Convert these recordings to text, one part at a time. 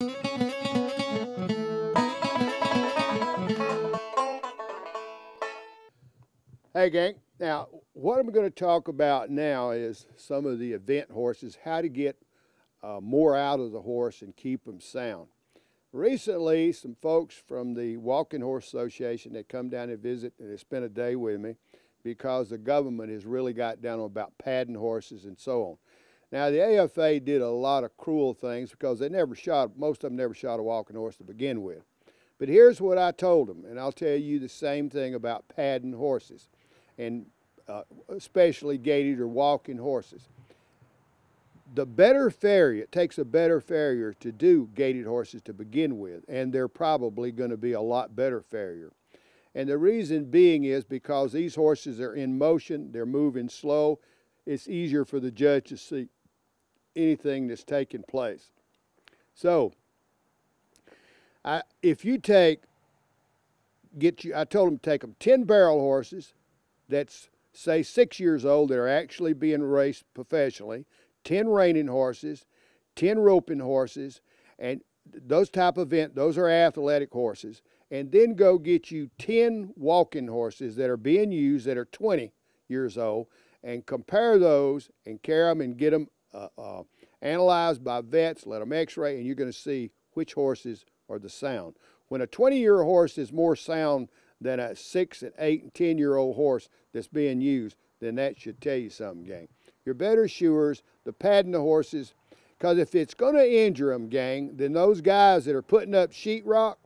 Hey, gang. Now, what I'm going to talk about now is some of the event horses, how to get more out of the horse and keep them sound. Recently, some folks from the Walking Horse Association had come down and visit and they spent a day with me because the government has really got down on about padding horses and so on. Now, the AFA did a lot of cruel things because most of them never shot a walking horse to begin with. But here's what I told them, and I'll tell you the same thing about padding horses, and especially gaited or walking horses. The better farrier, it takes a better farrier to do gaited horses to begin with, and they're probably going to be a lot better farrier. And the reason being is because these horses are in motion, they're moving slow, it's easier for the judge to see anything that's taking place. So, if you I told them to take them 10 barrel horses that's, say, 6 years old that are actually being raced professionally, 10 reining horses, 10 roping horses, and those are athletic horses, and then go get you 10 walking horses that are being used that are 20 years old, and compare those and carry them and get them analyzed by vets, let them x-ray, and you're going to see which horses are the sound. When a 20-year horse is more sound than a 6 and 8 and 10-year-old horse that's being used, then that should tell you something, gang. Your better shoers, the padding the horses, because if it's going to injure them, gang, then those guys that are putting up sheetrock,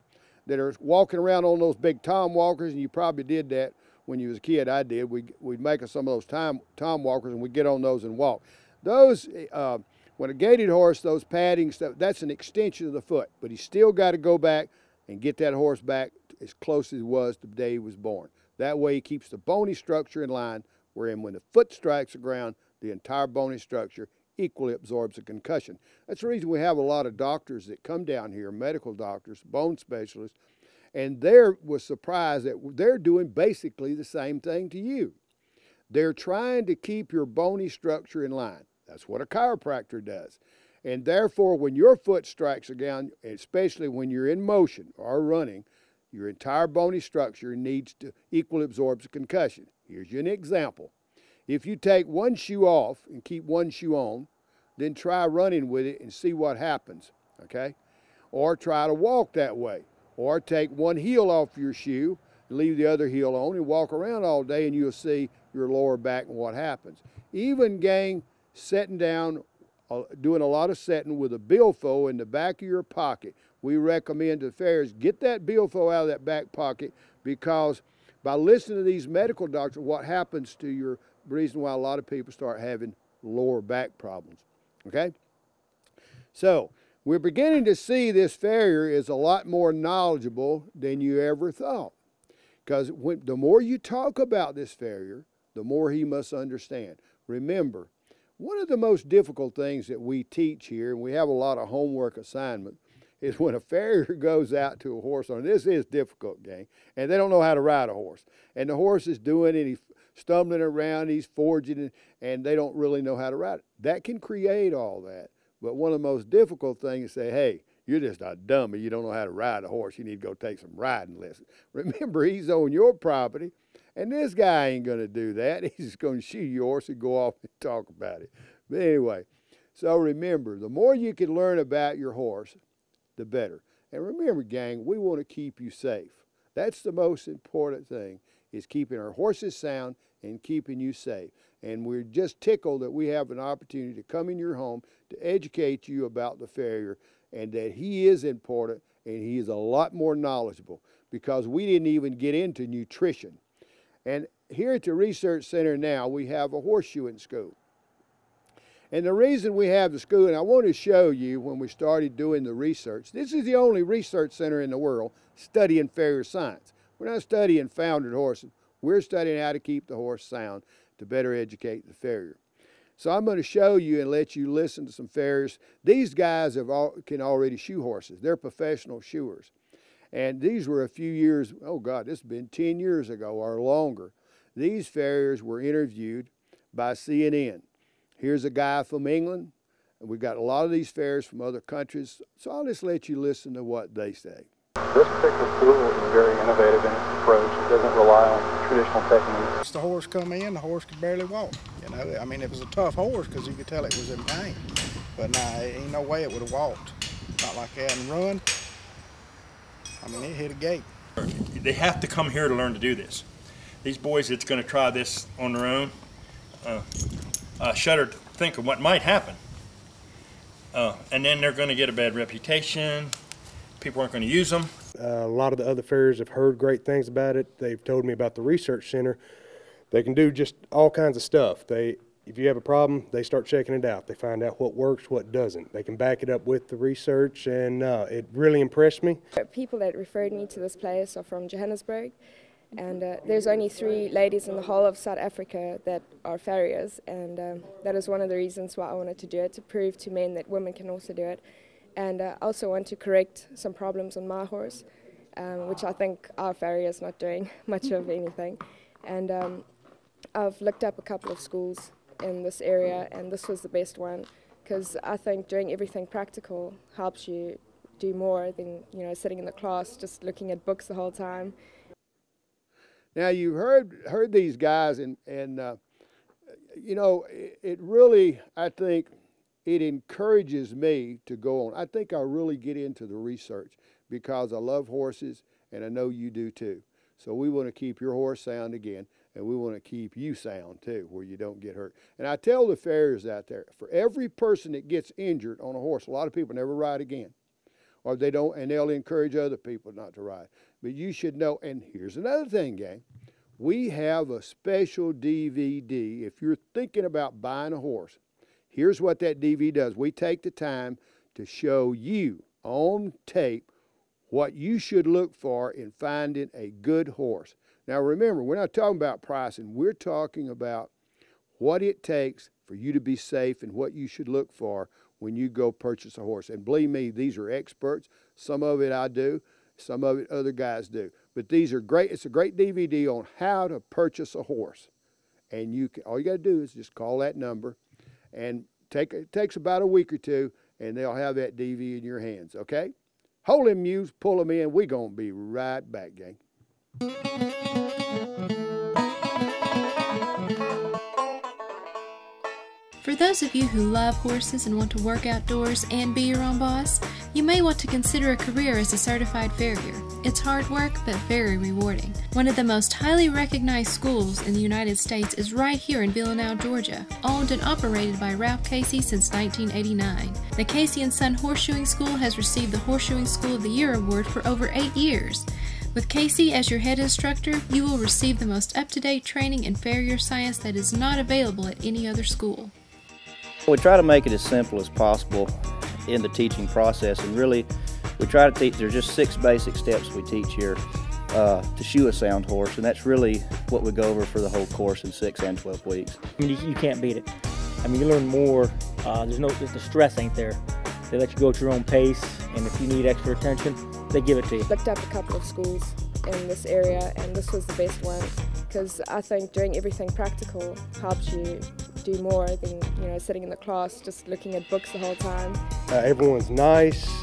that are walking around on those big tom walkers, and you probably did that when you was a kid, I did, we'd make some of those tom walkers and we'd get on those and walk. Those, when a gaited horse, those padding stuff, that's an extension of the foot, but he's still got to go back and get that horse back as close as he was the day he was born. That way he keeps the bony structure in line, wherein when the foot strikes the ground, the entire bony structure equally absorbs a concussion. That's the reason we have a lot of doctors that come down here, medical doctors, bone specialists, and they was surprised that they're doing basically the same thing to you. They're trying to keep your bony structure in line. That's what a chiropractor does. And therefore, when your foot strikes the ground, especially when you're in motion or running, your entire bony structure needs to equally absorb a concussion. Here's an example. If you take one shoe off and keep one shoe on, then try running with it and see what happens, okay? Or try to walk that way. Or take one heel off your shoe and leave the other heel on and walk around all day, and you'll see your lower back and what happens. Even, gang, sitting down, doing a lot of sitting with a billfold in the back of your pocket. We recommend to farriers, get that billfold out of that back pocket, because by listening to these medical doctors, what happens to your reason why a lot of people start having lower back problems, okay? So, we're beginning to see this farrier is a lot more knowledgeable than you ever thought. Because the more you talk about this farrier, the more he must understand. Remember, one of the most difficult things that we teach here, and we have a lot of homework assignment, is when a farrier goes out to a horse, and this is difficult, gang, and they don't know how to ride a horse. And the horse is doing it, he's stumbling around, he's forging it, and they don't really know how to ride it. That can create all that. But one of the most difficult things is say, hey, you're just a dummy, you don't know how to ride a horse, you need to go take some riding lessons. Remember, he's on your property, and this guy ain't going to do that. He's just going to shoot your horse and go off and talk about it. But anyway, so remember, the more you can learn about your horse, the better. And remember, gang, we want to keep you safe. That's the most important thing, is keeping our horses sound and keeping you safe. And we're just tickled that we have an opportunity to come in your home to educate you about the farrier, and that he is important and he is a lot more knowledgeable, because we didn't even get into nutrition. And here at the Research Center now, we have a Horseshoe'en school. And the reason we have the school, and I want to show you when we started doing the research, this is the only research center in the world studying farrier science. We're not studying foundered horses. We're studying how to keep the horse sound to better educate the farrier. So I'm going to show you and let you listen to some farriers. These guys can already shoe horses. They're professional shoers. And these were a few years, oh God, this has been 10 years ago or longer. These farriers were interviewed by CNN. Here's a guy from England, And we've got a lot of these fairs from other countries, so I'll just let you listen to what they say. This particular school is very innovative in its approach. It doesn't rely on traditional techniques. The horse come in, the horse could barely walk. You know, I mean, it was a tough horse because you could tell it was in pain. But nah, ain't no way it would have walked. Not like that and run. I mean, it hit a gate. They have to come here to learn to do this. These boys that's going to try this on their own, shudder to think of what might happen. And then they're going to get a bad reputation. People aren't going to use them. A lot of the other farriers have heard great things about it. They've told me about the research center. They can do just all kinds of stuff. If you have a problem, they start checking it out. They find out what works, what doesn't. They can back it up with the research, and it really impressed me. People that referred me to this place are from Johannesburg, and there's only 3 ladies in the whole of South Africa that are farriers, and that is one of the reasons why I wanted to do it, to prove to men that women can also do it. And I also want to correct some problems on my horse, which I think our farrier is not doing much of anything. And I've looked up a couple of schools in this area, and this was the best one, because I think doing everything practical helps you do more than, you know, sitting in the class just looking at books the whole time. Now you heard these guys, and you know, it really, I think, it encourages me to go on. I think I'll really get into the research because I love horses, and I know you do too. So we want to keep your horse sound again, and we want to keep you sound too, where you don't get hurt. And I tell the farriers out there, for every person that gets injured on a horse, a lot of people never ride again, or they don't, and they'll encourage other people not to ride. But you should know, and here's another thing, gang. We have a special DVD. If you're thinking about buying a horse, here's what that DVD does. We take the time to show you on tape what you should look for in finding a good horse. Now remember, we're not talking about pricing. We're talking about what it takes for you to be safe and what you should look for when you go purchase a horse. And believe me, these are experts. Some of it I do, some of it other guys do. But these are great. It's a great DVD on how to purchase a horse. And you can, all you got to do is just call that number, and it takes about a week or two, and they'll have that DVD in your hands, okay? Hold them mules, pull them in. We're going to be right back, gang. For those of you who love horses and want to work outdoors and be your own boss, you may want to consider a career as a certified farrier. It's hard work, but very rewarding. One of the most highly recognized schools in the United States is right here in Villanelle, Georgia, owned and operated by Ralph Casey since 1989. The Casey & Son Horseshoeing School has received the Horseshoeing School of the Year award for over 8 years. With Casey as your head instructor, you will receive the most up-to-date training in farrier science that is not available at any other school. We try to make it as simple as possible in the teaching process, and really we try to teach, there's just 6 basic steps we teach here to shoe a sound horse, and that's really what we go over for the whole course in 6 and 12 weeks. I mean, you can't beat it. I mean, you learn more, the stress ain't there. They let you go at your own pace, and if you need extra attention, they give it to you. Looked up a couple of schools in this area, and this was the best one, because I think doing everything practical helps you do more than, you know, sitting in the class just looking at books the whole time. Everyone's nice,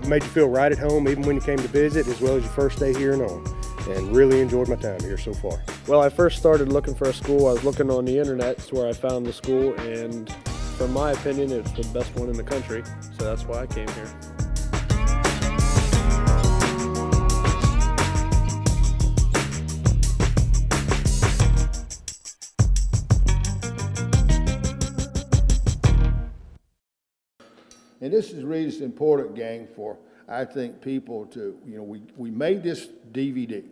made you feel right at home even when you came to visit, as well as your first day here and on, and really enjoyed my time here so far. Well, I first started looking for a school. I was looking on the internet. It's where I found the school, and from my opinion, it's the best one in the country, so that's why I came here. And this is really important, gang, for, I think, people to, you know, we made this DVD,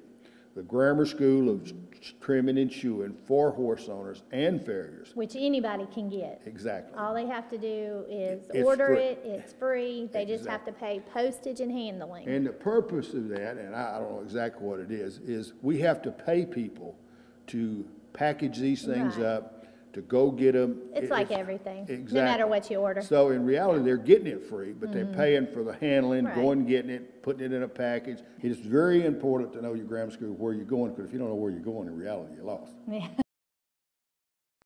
the Grammar School of Trimming and Shoeing for horse owners and farriers. Which anybody can get. Exactly. All they have to do is It's order free. it's free. They just have to pay postage and handling. And the purpose of that, and I don't know exactly what it is we have to pay people to package these things up, to go get them. It's like everything, exactly. No matter what you order. So in reality, they're getting it free, but they're paying for the handling, going and getting it, putting it in a package. It is very important to know your grammar school, where you're going, because if you don't know where you're going, in reality, you're lost. Yeah.